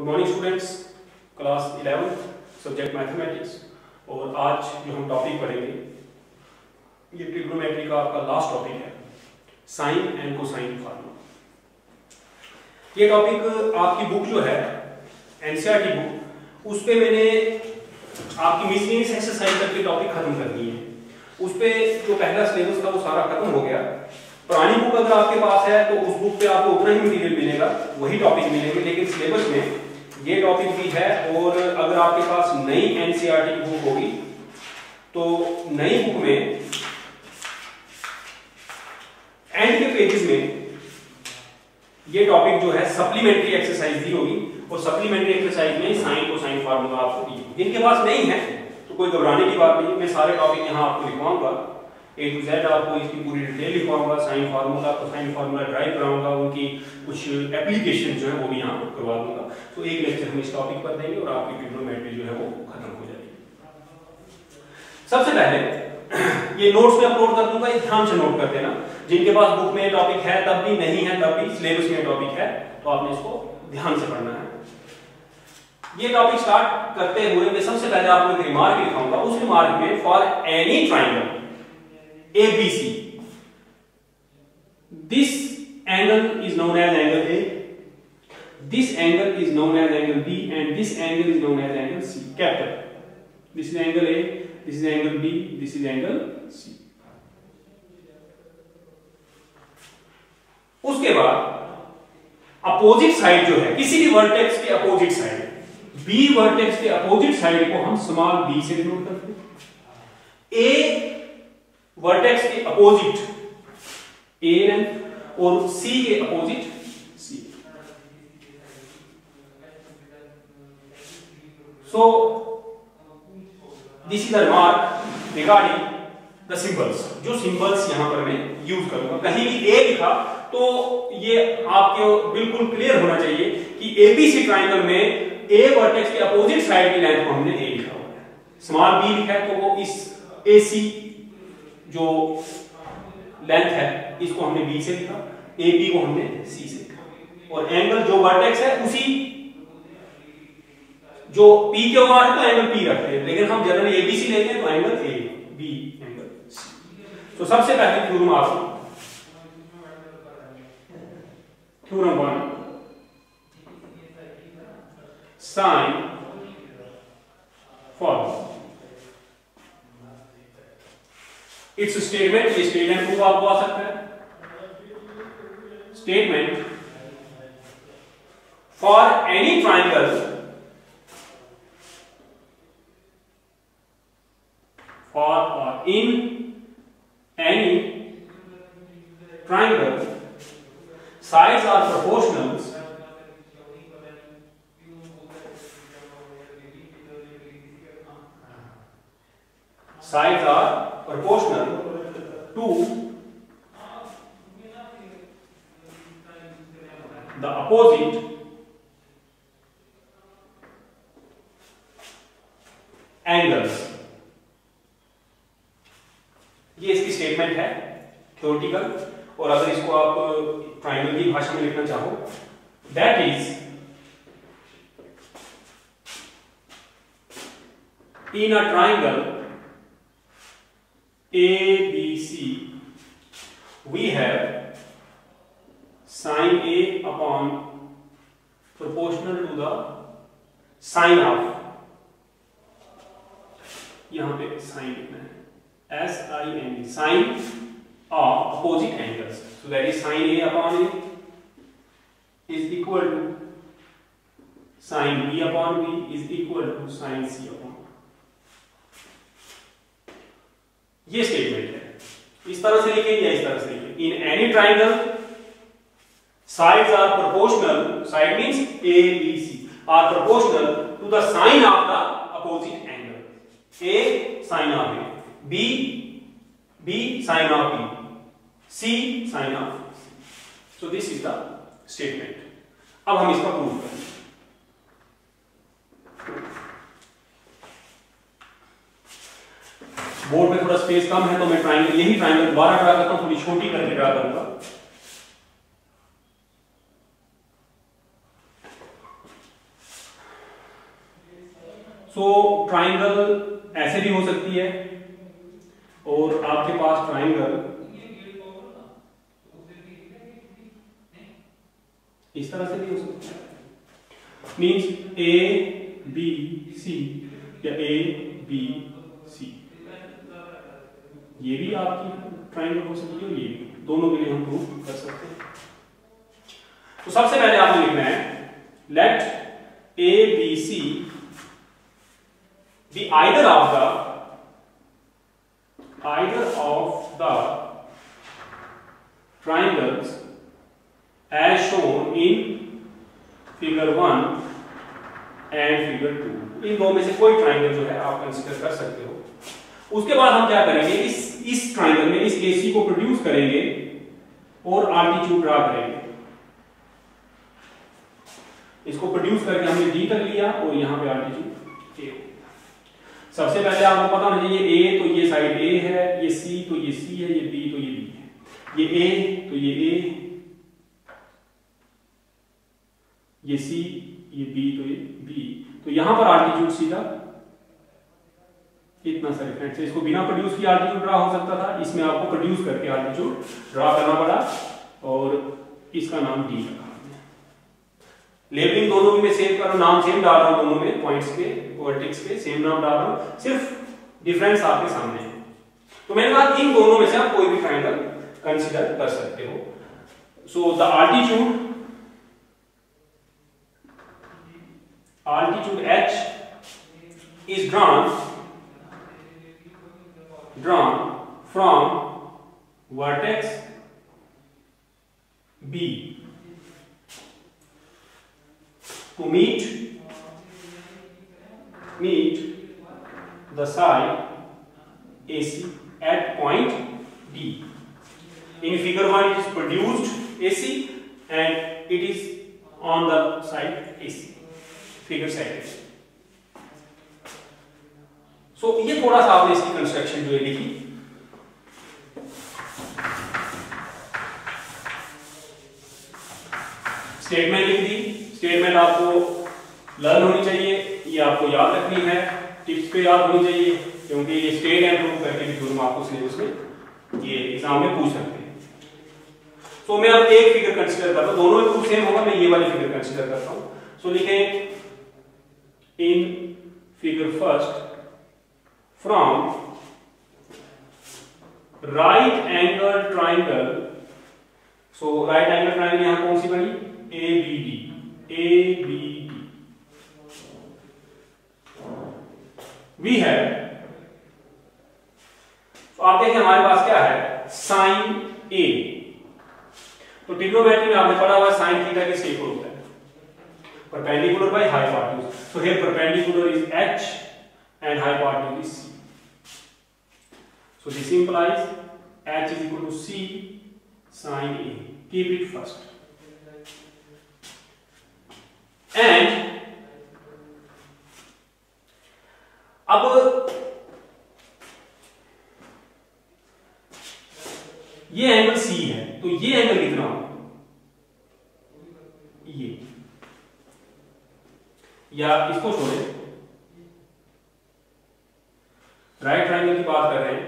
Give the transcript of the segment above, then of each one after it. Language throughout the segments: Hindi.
Good morning students, class 11 subject mathematics. और आज जो हम टॉपिक पढ़ेंगे ये ट्रिग्नोमेट्री का आपका लास्ट टॉपिक है, साइन एंड कोसाइन फार्मूला। ये टॉपिक आपकी बुक जो है एनसीईआरटी बुक, उस पे मैंने आपकी मिसलेनियस एक्सरसाइज तक की टॉपिक खत्म करनी है। उस पे जो पहला सिलेबस था वो सारा खत्म हो गया। पुरानी बुक अगर आपके पास है तो उस बुक पे आपको उतना ही मटेरियल मिलेगा, वही टॉपिक मिलेंगे, लेकिन सिलेबस में ये टॉपिक भी है। और अगर आपके पास नई एनसीईआरटी की बुक होगी तो नई बुक में एंड के पेजेस में ये टॉपिक जो है सप्लीमेंट्री एक्सरसाइज दी होगी, और सप्लीमेंट्री एक्सरसाइज में साइन कोसाइन फार्मूला आपको दी होगी। जिनके पास नहीं है तो कोई घबराने की बात नहीं, मैं सारे टॉपिक यहाँ आपको लिखवाऊंगा, A to Z आपको इसकी पूरी डिटेल लिखवाऊंगा, sine formula cosine formula derive कराऊंगा, उनकी कुछ एप्लीकेशन जो है वो भी यहाँ करवा दूंगा। तो एक लेक्चर हम इस टॉपिक पर देंगे और आपकी ट्रिग्नोमेट्री जो है वो खत्म हो जाएगी। सबसे पहले ये नोट्स में अपलोड कर दूंगा, ध्यान से नोट कर देना। जिनके पास बुक में टॉपिक है तब भी, नहीं है तब भी, सिलेबस में टॉपिक है तो आपने इसको ध्यान से पढ़ना है। ये टॉपिक स्टार्ट करते हुए मैं सबसे पहले आपको एक रिमार्क लिखाऊंगा। उस रिमार्क में for any triangle ABC, this angle is known as angle A, this angle is known as angle B, and this angle is known as angle C. Capital. This is angle A, this is angle B, this is angle C. उसके बाद अपोजिट साइड जो है, किसी भी वर्टेक्स के अपोजिट साइड, B वर्टेक्स के अपोजिट साइड को हम स्मॉल b से डिनोट करते हैं। A वर्टेक्स के अपोजिट A लेंथ और C के opposite C। So this is the remark regarding the symbols. जो सिंबल्स यहां पर मैं यूज करूंगा, कहीं भी A लिखा तो ये आपको बिल्कुल क्लियर होना चाहिए कि ABC ट्राइंगल में A वर्टेक्स के अपोजिट साइड की लेंथ को हमने A लिखा हुआ है, स्मॉल b लिखा है तो वो इस AC जो लेंथ है इसको हमने B से लिखा, AB को हमने C से लिखा, और एंगल जो वर्टेक्स है उसी जो P के ऊपर है तो एंगल P रखते हैं, लेकिन हम जनरली ABC लेते हैं तो angle A, B, angle C। तो सबसे पहले थ्योरम आपको theorem 1, sine formula. It's statement, ये स्टेटमेंट प्रूफ आपको आ सकता है। स्टेटमेंट फॉर एनी ट्राइंगल और in any triangle sides are proportional sides are proportional to the opposite angles। ये इसकी स्टेटमेंट है थ्योरेटिकल, और अगर इसको आप ट्राइंगल की भाषा में लिखना चाहो, that is in a triangle ABC we have sin A upon proportional to the sin of, यहां पे sin लिखना है SIN, sin of opposite angles, so that is sin A upon A is equal to sin B upon B is equal to sin C upon B। ये स्टेटमेंट है। इस तरह से लिखें या इस तरह से लिखें, in any triangle sides are proportional, side means A B C are proportional to the sine of the opposite angle. A sine of A, B sine of B, C sine of C। So this is the statement. अब हम इसका प्रूफ करें। बोर्ड में थोड़ा स्पेस कम है तो मैं ट्राइंगल, यही ट्राइंगल दोबारा ड्रा करता हूं, थोड़ी छोटी करके ड्रा करूंगा। सो ट्राइंगल ऐसे भी हो सकती है और आपके पास ट्राइंगल इस तरह से भी हो सकती है, मींस ए बी सी या ए बी सी, ये भी आपकी ट्राइंगल हो सकती है और ये भी, दोनों के लिए हम प्रूव कर सकते हैं। तो सबसे पहले आपने लिखना है let A B C be either of the triangles as shown in figure 1 and figure 2। इन दो में से कोई ट्राइंगल जो है आप कंसीडर कर सकते हो। उसके बाद हम क्या करेंगे, इस ट्राइंगल में इस AC को प्रोड्यूस करेंगे और आल्टीट्यूड ड्रा करेंगे। इसको प्रोड्यूस करके हमने D तक लिया और यहां पे आल्टीट्यूड A। सबसे पहले आपको पता होना चाहिए A तो ये साइड A है, ये C तो ये C है, ये B तो ये B है, ये A तो ये A, ये C, ये B तो ये B। तो यहां पर आल्टीट्यूड सीधा इतना सा डिफरेंस है। इसको बिना प्रोड्यूस किए आल्टीट्यूड ड्रा हो सकता था, इसमें आपको प्रोड्यूस करके आल्टीट्यूड ड्रा करना पड़ा और इसका नाम D रखा। लेबलिंग दोनों में सेम करो, नाम सेम डाल रहा हूं, दोनों में पॉइंट्स के वर्टेक्स के सेम नाम डाल रहा हूं, सिर्फ डिफरेंस आपके सामने है। तो मैंने कहा इन दोनों में से आप कोई भी ट्राइंगल कंसीडर कर सकते हो। So the altitude H is drawn from vertex B to meet the side AC at point D. In figure 1 it is produced AC and it is on the side AC, figure side AC. So ये थोड़ा सा आपने इसकी कंस्ट्रक्शन जो है लिखी। स्टेटमेंट लिख दी, स्टेटमेंट आपको लर्न होनी चाहिए, ये आपको याद रखनी है, टिप्स पे याद होनी चाहिए, क्योंकि ये स्टेट एंड प्रूव करके भी थ्योरम आपको सिलेबस में ये एग्जाम में पूछ सकते हैं। तो मैं अब एक फिगर कंसीडर करता हूं, दोनों में प्रूफ सेम होगा, मैं ये वाली फिगर कंसीडर करता हूं। सो लिखें in figure first from right angle triangle. So right angle triangle यहां कौन सी बनी, ABD। वी है, तो आप देखें हमारे पास क्या है, साइन A। तो ट्रिग्नोमेट्री में आपने पढ़ा हुआ साइन थीटा के सेक होता है, perpendicular by hypotenuse. So here perpendicular is H and hypotenuse is C. So this implies H is equal to C sin A. Keep it first. And अब ये एंगल C है, तो ये एंगल कितना होगा, ये, या इसको छोड़े, राइट ट्राइंगल की बात कर रहे हैं,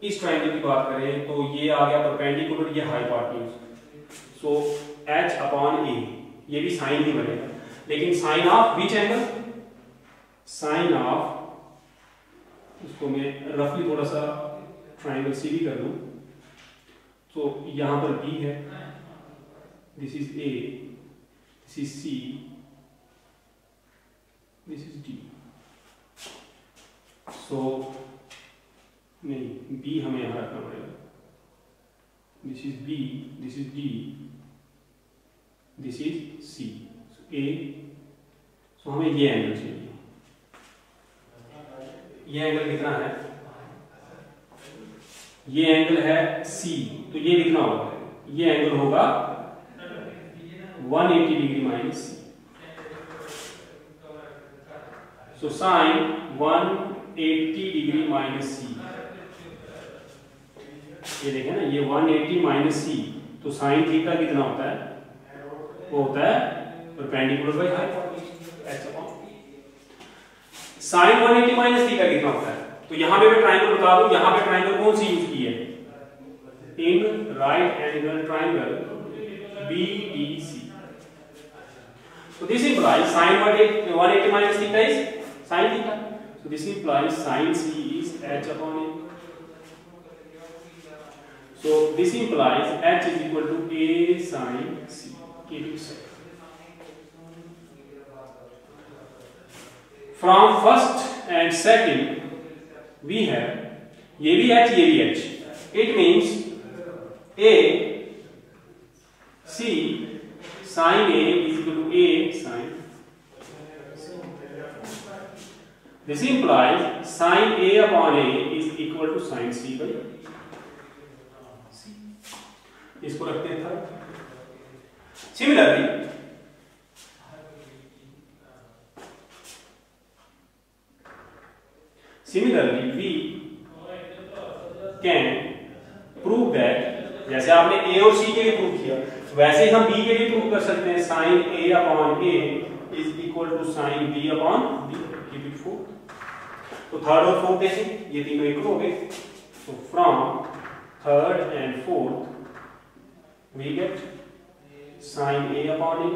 इस ट्राइंगल की बात करें तो ये आ गया परपेंडिकुलर, ये hypotenuse. So H upon A, ये भी साइन ही बनेगा, लेकिन sine of which angle, sine of, इसको मैं रफली थोड़ा सा ट्राइंगल सी भी कर दूं, तो यहां पर B है, this is A, this is C, this is D। so नहीं, B हमें यहां रखना पड़ेगा, this is B, this is D, this is C, so A, so हमें ये एंगल चाहिए, ये एंगल कितना है, ये एंगल है C, तो ये लिखना होगा, ये एंगल होगा 180 degree minus C। So sin 180 degree minus C ये देखें ना, ये 180 माइनस सी, तो साइन थीटा कितना होता है? वो होता है perpendicular by hypotenuse. Sine 180 minus theta कितना होता है? तो यहां पे मैं ट्रायंगल बता दूं, यहां पे ट्रायंगल कौन सी यूज की है? In right angle triangle BDC। So this implies sin 180 minus theta is sin theta. So this implies sin C is h upon a. So this implies h is equal to a sin C. Keep it safe. From first and second we have ये भी h ये भी h. It means a C sin A is equal to A sin C. This implies sin A upon A is equal to sin C by C. इसको रखते हैं था। Similarly, we can prove that जैसे आपने A और C के लिए प्रूव किया, वैसे ही हम B के लिए प्रूव कर सकते हैं sin A upon A is equal to sin B upon B. Keep it 4. तो थर्ड और फोर्थ देखें, ये तीनों इक्वल हो गए। So from third and fourth we get sin A upon A,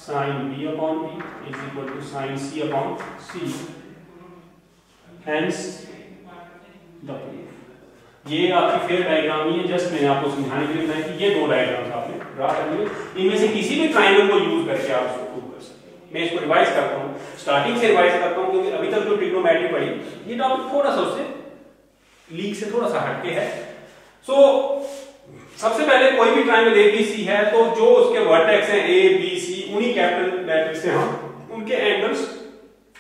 sin B upon B is equal to sin C upon C. Hence the proof। ये आपकी फेयर डायग्राम ही है, जस्ट मैंने आपको समझाने के लिए बनाई कि ये दो डायग्राम्स आपने ड्रा करनी है, इनमें से किसी भी ट्रायंगल को यूज करके आप इसको प्रूव कर सकते हैं। मैं इसको रिवाइज करता हूँ, स्टार्टिंग से रिवाइज करता हूँ, क्योंकि अभी तक जो ट्रिग्नोमेट्री पढ़ी ये टॉपिक थोड़ा सा उससे लीक से थोड़ा सा हटके है। सो सबसे पहले कोई भी ट्रायंगल ABC है तो जो उसके वर्टेक्स हैं ABC, उन्हीं कैपिटल लेटर से हम उनके एंगल्स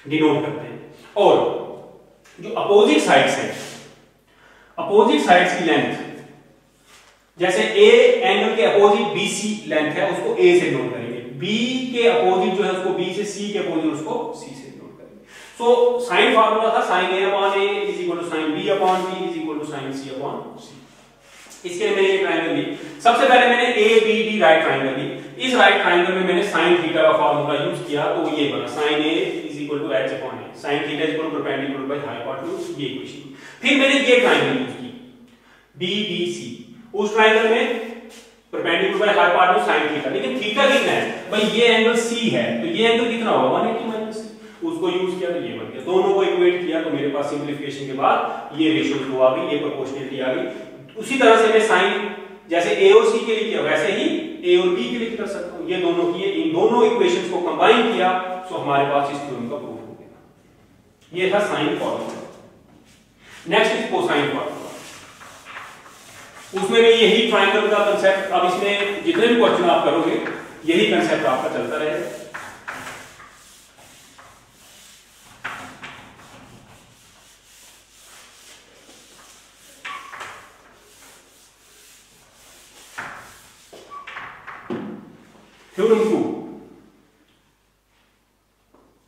डिनोट करते हैं, और जो अपोजिट साइड्स हैं, अपोजिट साइड्स की लेंथ, जैसे A एंगल के अपोजिट BC लेंथ है, उसको A से नोट करेंगे, B के अपोजिट जो है उसको B से, C के अपोजिट उसको C से नोट करेंगे। सो साइन फार्मूला था sin A upon A is equal to sin B upon B is equal to sin C upon C। इसके लिए मैंने ये ट्रायंगल ली, सबसे पहले मैंने ABD राइट ट्रायंगल ली, इस राइट ट्रायंगल में मैंने sin थीटा का फार्मूला यूज किया, तो ये बना sin A is equal to h upon A, sin theta is equal to perpendicular by hypotenuse, ये इक्वेशन। फिर मैंने ये ट्रायंगल यूज की BDC, उस ट्रायंगल में perpendicular by hypotenuse sin theta, लेकिन थीटा कितना है भाई? ये एंगल C है, तो ये एंगल कितना होगा? 180 माइनस, उसको यूज किया तो ये बन गया, दोनों को इक्वेट किया तो मेरे पास सिंपलीफिकेशन के बाद ये रेशियो फ्लो आ गई, ये प्रोपोर्शनलिटी आ गई। उसी तरह से मैं साइन जैसे A और C के लिए किया वैसे ही A और B के लिए कर सकता हूं, ये दोनों किए, इन दोनों इक्वेशंस को कंबाइन किया तो हमारे पास इस थ्योरम का प्रूफ हो गया। ये था sine formula. Next is cosine formula, उसमें भी यही ट्रायंगल का कांसेप्ट, अब इसमें जितने भी क्वेश्चन आप करोगे यही कांसेप्ट आपका चलता रहेगा।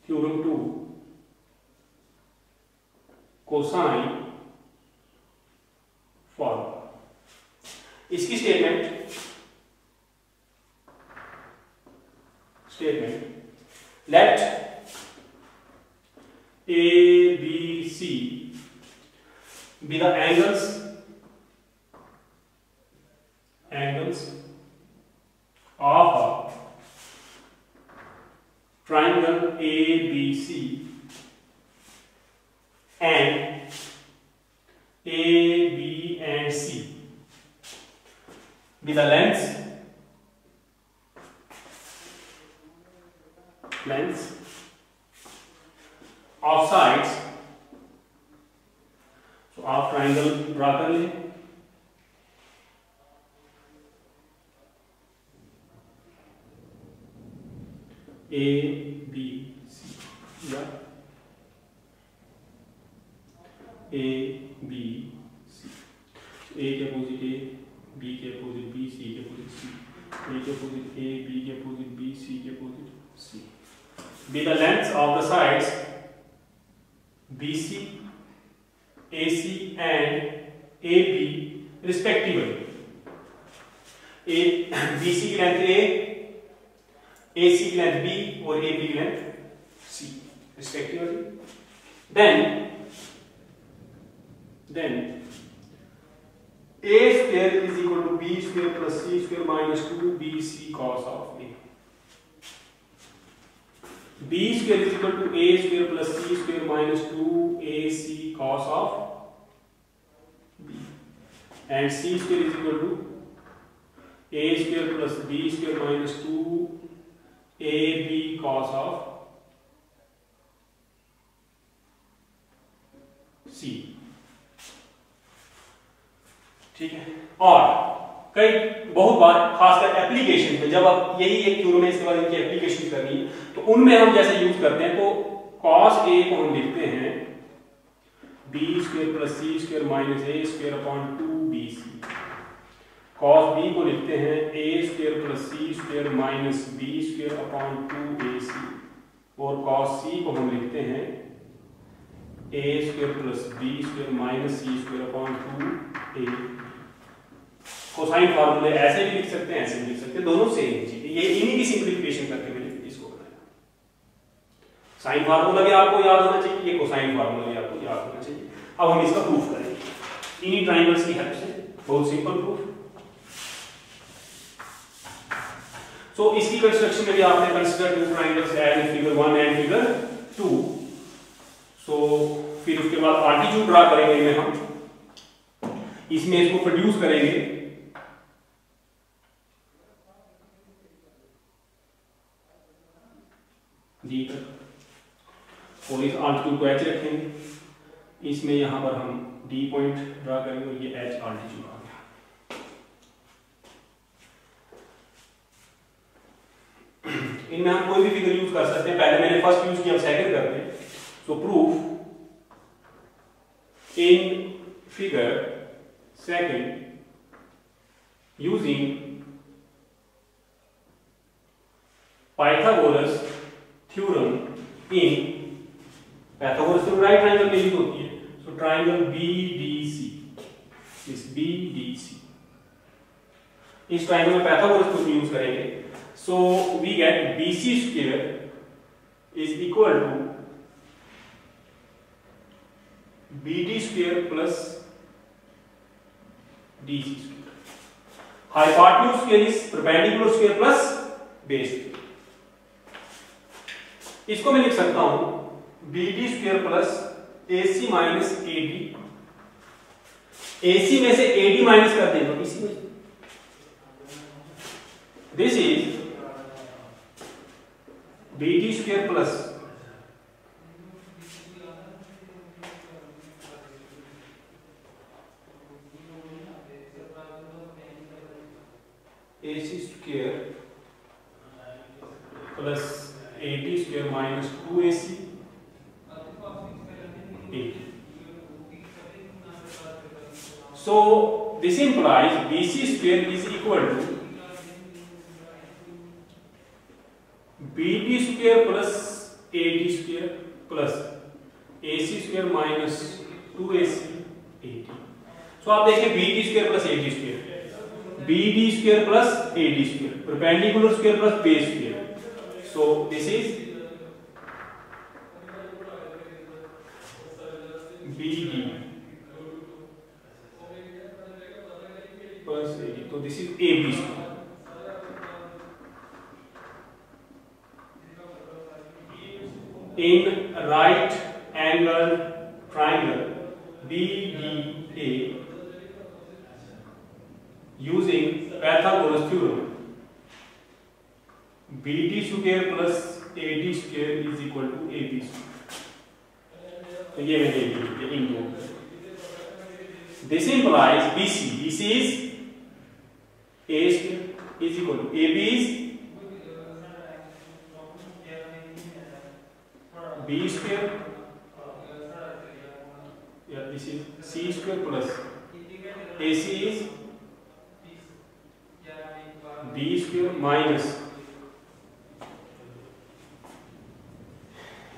थ्योरम 2 कोसाइन फार्मूला, इसकी statement let ABC be the angles of a triangle ABC and A, B and C be the lengths of sides। तो आप ट्राइंगल ड्रा कर लें, A B C या A B C, A के अपोजिट A, B के अपोजिट B, C के अपोजिट C, A के अपोजिट A, B के अपोजिट B, C के opposite C be the lengths of the sides BC AC and AB respectively. BC की लेंथ A, AC की लेंथ B और AB की length C respectively. Then A square is equal to B square plus C square minus 2BC cos of A. B square is equal to A square plus C square minus 2AC cos of B. And C square is equal to A square plus B square minus 2AB cos of C. ठीक है। और कई बहुत बार खासकर एप्लीकेशन में जब आप यही एक थ्योरम में इसके बाद इनकी एप्लीकेशन करनी है तो उनमें हम जैसे यूज करते हैं तो cos A को हम लिखते हैं B square plus C square minus A square upon 2BC। cos B को लिखते हैं A square plus C square minus B square upon 2AC। और cos C को हम लिखते हैं A square plus B square minus C square upon 2A। Cosine फार्मूले ऐसे भी लिख सकते हैं, ऐसे भी लिख सकते हैं, दोनों सेम चीज है। ये इन्हीं की सिंपलीफिकेशन करके मैंने इसको बनाया। साइन फार्मूला भी आपको याद होना चाहिए, ये कोसाइन फार्मूला भी आपको याद होना चाहिए। अब हम इसका प्रूफ करेंगे इन्हीं ट्रायंगल्स की हेल्प से, बहुत सिंपल प्रूफ। सो इसकी कंस्ट्रक्शन में भी आपने consider two triangles as in figure 1 and figure 2। So फिर उसके बाद आर्टिट्यूड ड्रा करेंगे हम, इसमें इसको प्रोड्यूस करेंगे। डी पर और इस आल्टीट्यूड को एच रखेंगे, इसमें यहां पर हम डी पॉइंट ड्रा करेंगे और ये एच आल्टीट्यूड आ गया। इनमें हम कोई भी फिगर यूज कर सकते हैं, पहले मैंने फर्स्ट यूज किया, सेकंड करते हैं। So proof in figure second using Pythagoras theorem in Pythagoras theorem right triangle में यूज होती है। सो ट्रायंगल BDC, इस BDC, इस ट्रायंगल में पाइथागोरस थ्योरम यूज करेंगे। So we get BC square is equal to BD square plus DC square. Hypotenuse square is perpendicular square plus base square. इसको मैं लिख सकता हूं BD square plus AC minus AD। AC में से AD माइनस कर देंगे तो इसी में this is BD square plus AC square plus AD square minus 2AC AD। So this implies BC square is equal to BD square plus AD square plus AC square minus 2AC AD। So आप देखिए BD square plus AD square, BD square plus AD square, perpendicular square plus base square। So this is BD plus AD, so this is AB square। In right angle triangle BDA using Pythagoras theorem, BD square plus AD square is equal to AB square। तो ये मैंने लिखा इन दो। This implies BC is A square is equal to AB is B square, yeah, this is C square plus AC is B square minus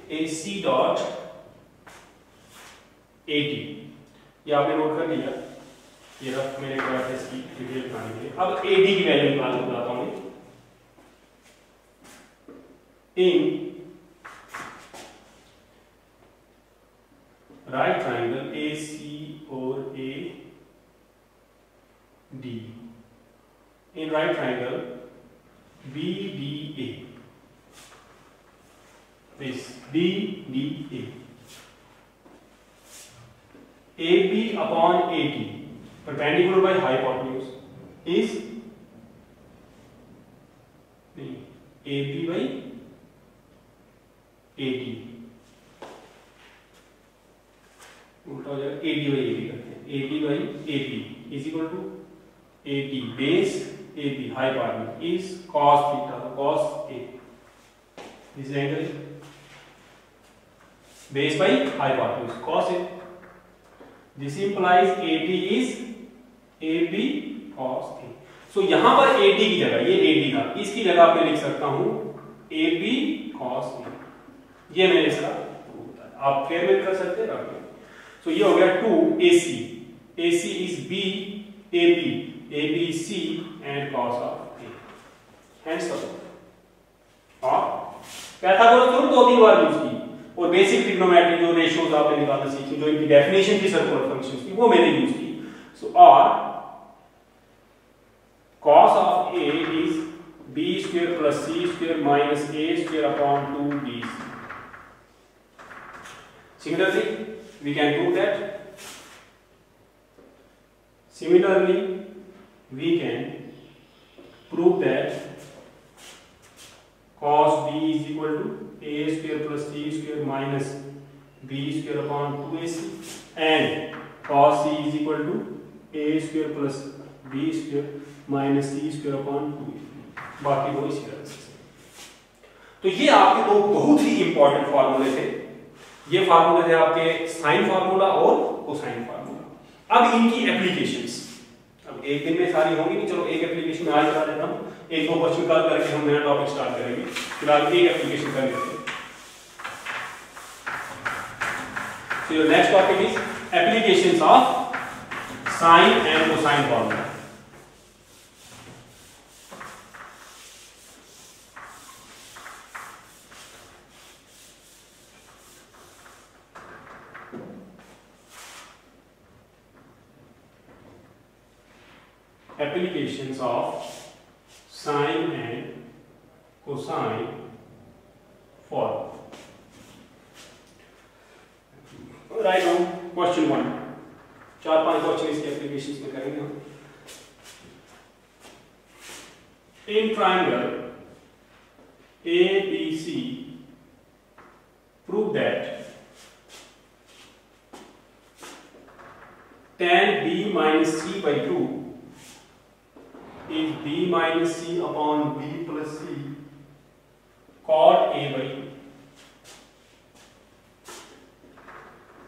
AC dot AD। ये आपने नोट कर लिया, ये रफ मैंने करा था इसकी डिटेल बनाने के लिए। अब एडी की वैल्यू निकालना बताता हूं मैं। इन राइट ट्राइंगल ए सी और A D, in right triangle B D A, this B D A, AB upon AD perpendicular by hypotenuse is AB by AD, उल्टा हो जाएगा, AD by AB करते हैं, AD by AP is equal to AD base AB hypotenuse is cos theta, cos A, this angle is base by hypotenuse cos A. This implies AD is AB cos A. So यहां पर AD की जगह, ये AD था, इसकी जगह पे लिख सकता हूं AB cos A. ये मैंने इसका आप फेयर में कर सकते हैं। So ये हो गया 2AC, AC is B, AB, AB is C and cos of A. Hence और पैथागोरस थ्योरम दो तीन बार यूज की, और बेसिक ट्रिग्नोमेट्री जो रेशियोज आपने निकालना सीखी, जो इनकी डेफिनेशन थी सर्कुलर फंक्शंस की, वो मैंने यूज की। सो और cos of A is b square plus c square minus a square upon 2bc. Similarly, we can prove that. Similarly, we can prove that cos b is equal to a square plus c square minus b square upon 2ac, and cos c is equal to a square plus b square minus c square upon 2a. बाकी दो इसी तरह से। तो ये आपके दो बहुत ही इंपॉर्टेंट फार्मूले थे। ये फार्मूले थे आपके साइन फार्मूला और कोसाइन फार्मूला। अब इनकी एप्लीकेशंस, अब एक दिन में सारी होंगी नहीं, चलो एक एप्लीकेशन में आज करा देता हूं, एक दो क्वेश्चन कल करके हम नया टॉपिक स्टार्ट करेंगे। फिलहाल एक एप्लीकेशन कर लेते हैं। So your next topic is applications of sine and cosine formula. Applications of sine and cosine formula. Right now, question 1. 4-5 question इसके एप्लीकेशंस में करेंगे हम। In triangle ABC, prove that tan B minus C by 2 is B minus C upon B plus C cot A by 2.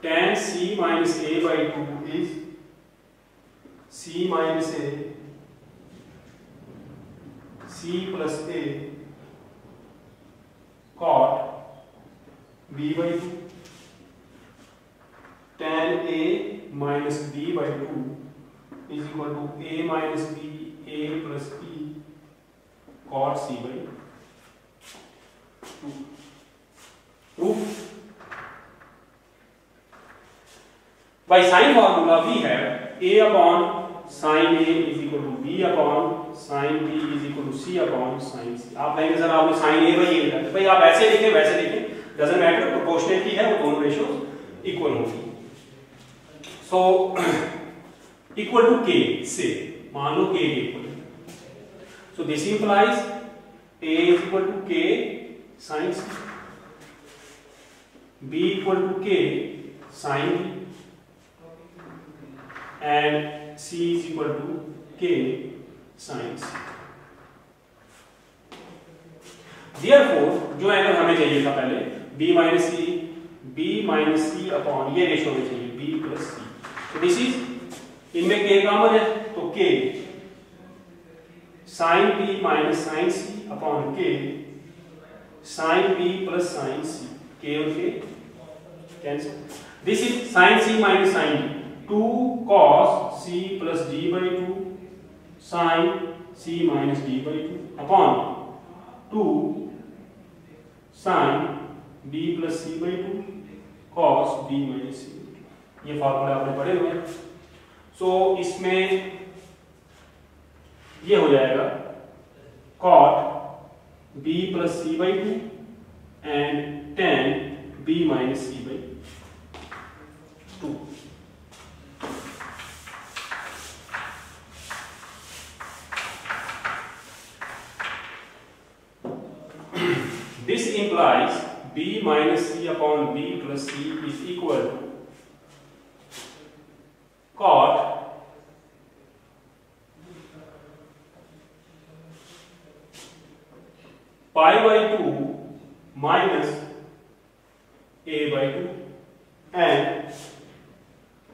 Tan C minus A by 2 is C minus A, C plus A cot B by 2. Tan A minus B by 2 is equal to A minus B, A plus B cot C by 2. Proof. By sine formula we have A upon sin A is equal to B upon sin B is equal to C upon sin C. आप कहेंगे सर आपने sin A by A लिखा है, भाई आप ऐसे लिखें वैसे लिखें, doesn't matter, प्रोपोर्शनलिटी है, वो दोनों रेशियोज इक्वल होंगी। So equal to K से मान लो K equal, so this implies A is equal to K sin C, B equal to K sin B, and C is equal to K sin C. Therefore, जो एंगल हमें चाहिए था पहले B minus C अपॉन ये रेशियो में चाहिए B plus C. So this is, इनमें K कॉमन है तो K sin B minus sin C upon K sin B plus sin C. K और K cancel. This is sin C minus sin B. 2 cos c plus d by 2 sin c minus d by 2 upon 2 sin b plus c by 2 cos b minus c। ये फार्मूला आपने पढ़े हुए हैं। सो इसमें ये हो जाएगा cot b plus c by 2 and tan b minus c by 2। This implies b minus c upon b plus c is equal to cot pi by 2 minus a by 2 and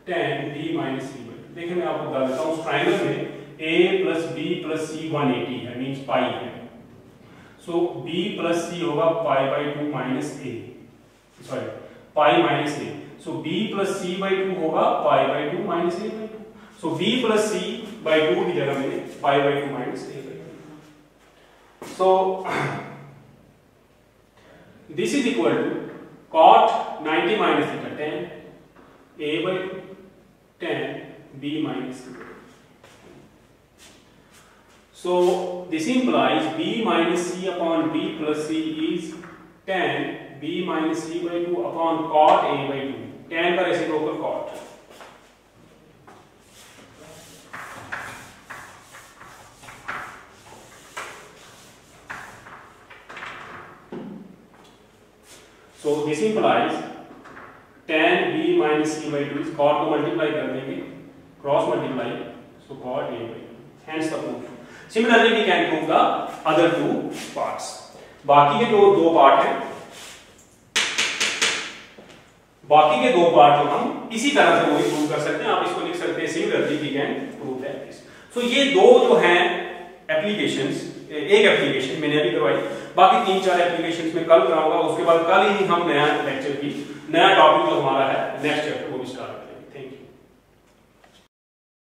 tan b minus c by 2। देखिए मैं आपको बता देता हूँ, उस ट्राइंगल में a plus b plus c 180 है, मीन्स पाई है। सो b plus c होगा pi by 2 minus a, sorry pi minus a। So b plus c by 2 होगा pi by 2 minus a by 2। So b plus c by 2 की जगह मैंने pi by 2 minus a by 2। So this is equal to cot 90 minus theta tan a by 2 tan b minus c। So this implies b minus c upon b plus c is tan b minus c by 2 upon cot a by 2। tan का reciprocal cot। So this implies tan b minus c by 2 is cot को मल्टीप्लाई कर देंगे, cross multiply, so cot a by 2। Hence the proof। Similarly we can prove the other two parts। बाकी के दो पार्ट हैं, बाकी के दो पार्ट जो हम इसी तरह से वही प्रूव कर सकते हैं। आप इसको लिख सकते हैं similarly we can prove that this. So ये दो जो हैं एप्लीकेशंस, एक एप्लीकेशन मैंने अभी करवाई, बाकी 3-4 एप्लीकेशंस में कल कराऊंगा। उसके बाद कल ही हम नया लेक्चर की, नया टॉपिक जो हमारा है नेक्स्ट चैप्टर वो भी स्टार्ट